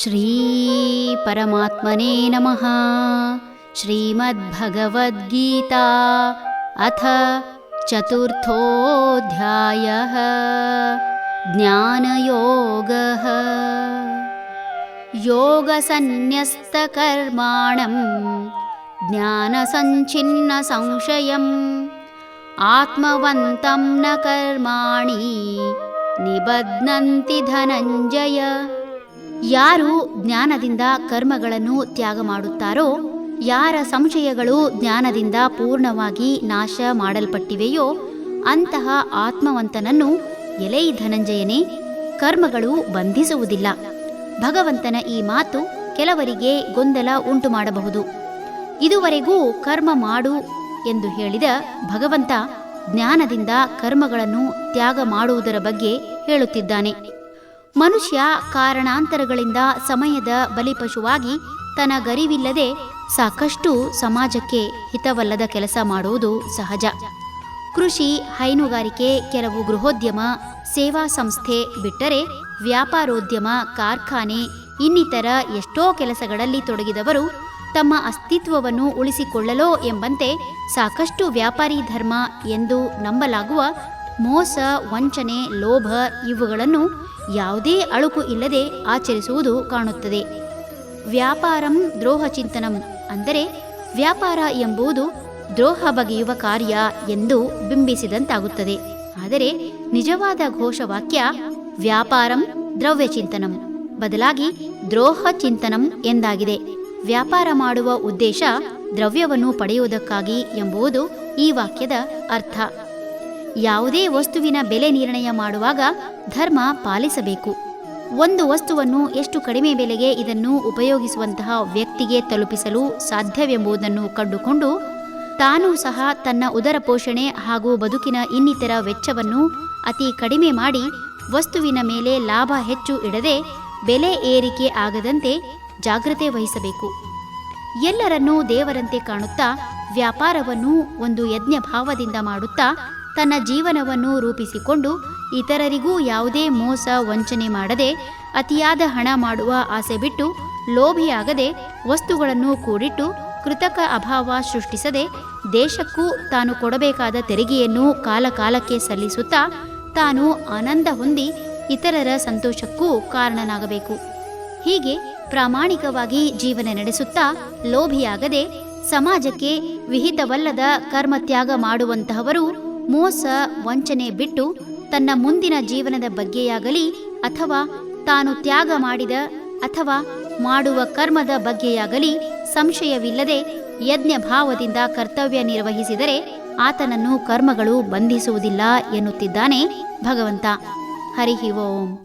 ಶ್ರೀ ಪರಮಾತ್ಮನೇ ನಮಃ. ಶ್ರೀಮದ್ಭಗವದ್ಗೀತಾ ಅಥ ಚತುರ್ಥೋಧ್ಯಾಯಃ. ಜ್ಞಾನಯೋಗಃ. ಯೋಗಸನ್ನ್ಯಸ್ತಕರ್ಮಾಣಂ ಜ್ಞಾನಸಂಚ್ಛಿನ್ನ ಸಂಶಯಂ ಆತ್ಮವಂತಂ ನ ಕರ್ಮಾಣಿ ನಿಬಧ್ನಂತಿ ಧನಂಜಯ. ಯಾರು ಜ್ಞಾನದಿಂದ ಕರ್ಮಗಳನ್ನು ತ್ಯಾಗ ಮಾಡುತ್ತಾರೋ, ಯಾರ ಸಂಶಯಗಳು ಜ್ಞಾನದಿಂದ ಪೂರ್ಣವಾಗಿ ನಾಶ ಮಾಡಲ್ಪಟ್ಟಿವೆಯೋ ಅಂತಹ ಆತ್ಮವಂತನನ್ನು ಎಲೈ ಧನಂಜಯನೇ, ಕರ್ಮಗಳು ಬಂಧಿಸುವುದಿಲ್ಲ. ಭಗವಂತನ ಈ ಮಾತು ಕೆಲವರಿಗೆ ಗೊಂದಲ ಉಂಟು ಮಾಡಬಹುದು. ಇದುವರೆಗೂ ಕರ್ಮ ಮಾಡು ಎಂದು ಹೇಳಿದ ಭಗವಂತ ಜ್ಞಾನದಿಂದ ಕರ್ಮಗಳನ್ನು ತ್ಯಾಗ ಮಾಡುವುದರ ಬಗ್ಗೆ ಹೇಳುತ್ತಿದ್ದಾನೆ. ಮನುಷ್ಯ ಕಾರಣಾಂತರಗಳಿಂದ ಸಮಯದ ಬಲಿಪಶುವಾಗಿ ತನಗರಿವಿಲ್ಲದೆ ಸಾಕಷ್ಟು ಸಮಾಜಕ್ಕೆ ಹಿತವಲ್ಲದ ಕೆಲಸ ಮಾಡುವುದು ಸಹಜ. ಕೃಷಿ, ಹೈನುಗಾರಿಕೆ, ಕೆಲವು ಗೃಹೋದ್ಯಮ, ಸೇವಾ ಸಂಸ್ಥೆ ಬಿಟ್ಟರೆ ವ್ಯಾಪಾರೋದ್ಯಮ, ಕಾರ್ಖಾನೆ ಇನ್ನಿತರ ಎಷ್ಟೋ ಕೆಲಸಗಳಲ್ಲಿ ತೊಡಗಿದವರು ತಮ್ಮ ಅಸ್ತಿತ್ವವನ್ನು ಉಳಿಸಿಕೊಳ್ಳಲೋ ಎಂಬಂತೆ ಸಾಕಷ್ಟು ವ್ಯಾಪಾರಿ ಧರ್ಮ ಎಂದು ನಂಬಲಾಗುವ ಮೋಸ, ವಂಚನೆ, ಲೋಭ ಇವುಗಳನ್ನು ಯಾವುದೇ ಅಳುಕು ಇಲ್ಲದೆ ಆಚರಿಸುವುದು ಕಾಣುತ್ತದೆ. ವ್ಯಾಪಾರಂ ದ್ರೋಹ ಚಿಂತನಂ, ಅಂದರೆ ವ್ಯಾಪಾರ ಎಂಬುದು ದ್ರೋಹ ಬಗೆಯುವ ಕಾರ್ಯ ಎಂದು ಬಿಂಬಿಸಿದಂತಾಗುತ್ತದೆ. ಆದರೆ ನಿಜವಾದ ಘೋಷವಾಕ್ಯ ವ್ಯಾಪಾರಂ ದ್ರವ್ಯ ಚಿಂತನಂ ಬದಲಾಗಿ ದ್ರೋಹ ಚಿಂತನಂ ಎಂದಾಗಿದೆ. ವ್ಯಾಪಾರ ಮಾಡುವ ಉದ್ದೇಶ ದ್ರವ್ಯವನ್ನು ಪಡೆಯುವುದಕ್ಕಾಗಿ ಎಂಬುದು ಈ ವಾಕ್ಯದ ಅರ್ಥ. ಯಾವುದೇ ವಸ್ತುವಿನ ಬೆಲೆ ನಿರ್ಣಯ ಮಾಡುವಾಗ ಧರ್ಮ ಪಾಲಿಸಬೇಕು. ಒಂದು ವಸ್ತುವನ್ನು ಎಷ್ಟು ಕಡಿಮೆ ಬೆಲೆಗೆ ಇದನ್ನು ಉಪಯೋಗಿಸುವಂತಹ ವ್ಯಕ್ತಿಗೆ ತಲುಪಿಸಲು ಸಾಧ್ಯವೆಂಬುದನ್ನು ಕಂಡುಕೊಂಡು ತಾನೂ ಸಹ ತನ್ನ ಉದರ ಪೋಷಣೆ ಹಾಗೂ ಬದುಕಿನ ಇನ್ನಿತರ ವೆಚ್ಚವನ್ನು ಅತಿ ಕಡಿಮೆ ಮಾಡಿ ವಸ್ತುವಿನ ಮೇಲೆ ಲಾಭ ಹೆಚ್ಚು ಇಡದೆ ಬೆಲೆ ಏರಿಕೆ ಆಗದಂತೆ ಜಾಗ್ರತೆ ವಹಿಸಬೇಕು. ಎಲ್ಲರನ್ನೂ ದೇವರಂತೆ ಕಾಣುತ್ತಾ ವ್ಯಾಪಾರವನ್ನು ಒಂದು ಯಜ್ಞ ಭಾವದಿಂದ ಮಾಡುತ್ತಾ ತನ್ನ ಜೀವನವನ್ನು ರೂಪಿಸಿಕೊಂಡು ಇತರರಿಗೂ ಯಾವುದೇ ಮೋಸ ವಂಚನೆ ಮಾಡದೆ ಅತಿಯಾದ ಹಣ ಮಾಡುವ ಆಸೆ ಬಿಟ್ಟು ಲೋಭಿಯಾಗದೆ ವಸ್ತುಗಳನ್ನು ಕೂಡಿಟ್ಟು ಕೃತಕ ಅಭಾವ ಸೃಷ್ಟಿಸದೆ ದೇಶಕ್ಕೂ ತಾನು ಕೊಡಬೇಕಾದ ತೆರಿಗೆಯನ್ನು ಕಾಲಕಾಲಕ್ಕೆ ಸಲ್ಲಿಸುತ್ತಾ ತಾನು ಆನಂದ ಹೊಂದಿ ಇತರರ ಸಂತೋಷಕ್ಕೂ ಕಾರಣನಾಗಬೇಕು. ಹೀಗೆ ಪ್ರಾಮಾಣಿಕವಾಗಿ ಜೀವನ ನಡೆಸುತ್ತಾ ಲೋಭಿಯಾಗದೆ ಸಮಾಜಕ್ಕೆ ವಿಹಿತವಲ್ಲದ ಕರ್ಮತ್ಯಾಗ ಮಾಡುವಂತಹವರು ಮೋಸ ವಂಚನೆ ಬಿಟ್ಟು ತನ್ನ ಮುಂದಿನ ಜೀವನದ ಬಗ್ಗೆಯಾಗಲಿ ಅಥವಾ ತಾನು ತ್ಯಾಗ ಮಾಡಿದ ಅಥವಾ ಮಾಡುವ ಕರ್ಮದ ಬಗ್ಗೆಯಾಗಲಿ ಸಂಶಯವಿಲ್ಲದೆ ಯಜ್ಞ ಭಾವದಿಂದ ಕರ್ತವ್ಯ ನಿರ್ವಹಿಸಿದರೆ ಆತನನ್ನು ಕರ್ಮಗಳು ಬಂಧಿಸುವುದಿಲ್ಲ ಎನ್ನುತ್ತಿದ್ದಾನೆ ಭಗವಂತ. ಹರಿ ಓಂ.